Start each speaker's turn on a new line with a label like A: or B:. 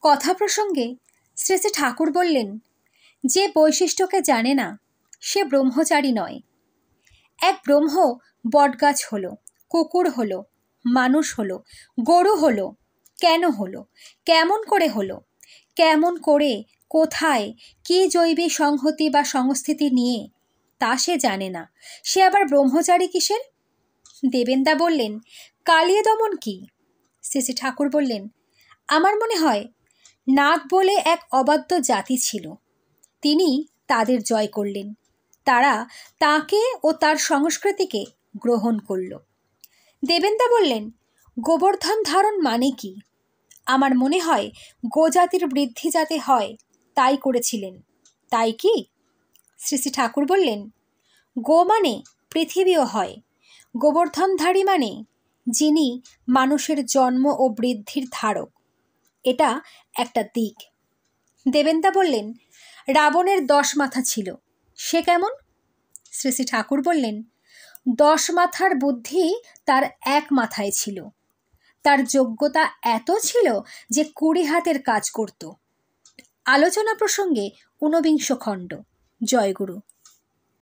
A: কথা প্রসঙ্গে শ্রী শ্রী ঠাকুর বললেন, যে বৈশিষ্ট্যকে জানে না সে ব্রহ্মচারী নয়। এক ব্রহ্ম বটগাছ হলো, কুকুর হলো, মানুষ হলো, গরু হলো, কেন হলো, কেমন করে হলো, কেমন করে, কোথায়, কী জৈবিক সংহতি বা সংস্থিতি নিয়ে, তা সে জানে না। সে আবার ব্রহ্মচারী কিসের? দেবেন্দা বললেন, কালিয়ে দমন কি? শ্রী শ্রী ঠাকুর বললেন, আমার মনে হয় নাগ বলে এক অবাধ্য জাতি ছিল, তিনি তাদের জয় করলেন। তারা তাকে ও তার সংস্কৃতিকে গ্রহণ করল। দেবেন্দা বললেন, গোবর্ধন ধারণ মানে কি? আমার মনে হয় গোজাতির বৃদ্ধি যাতে হয় তাই করেছিলেন, তাই কি? শ্রী শ্রী ঠাকুর বললেন, গো মানে পৃথিবীও হয়, গোবর্ধনধারী মানে যিনি মানুষের জন্ম ও বৃদ্ধির ধারক। এটা একটা দিক। দেবেন্দা বললেন, রাবণের 10 মাথা ছিল, সে কেমন? শ্রী শ্রী ঠাকুর বললেন, 10 মাথার বুদ্ধি তার 1 মাথায় ছিল। তার যোগ্যতা এত ছিল যে 20 হাতের কাজ করত। আলোচনা প্রসঙ্গে 49 খণ্ড। জয়গুরু।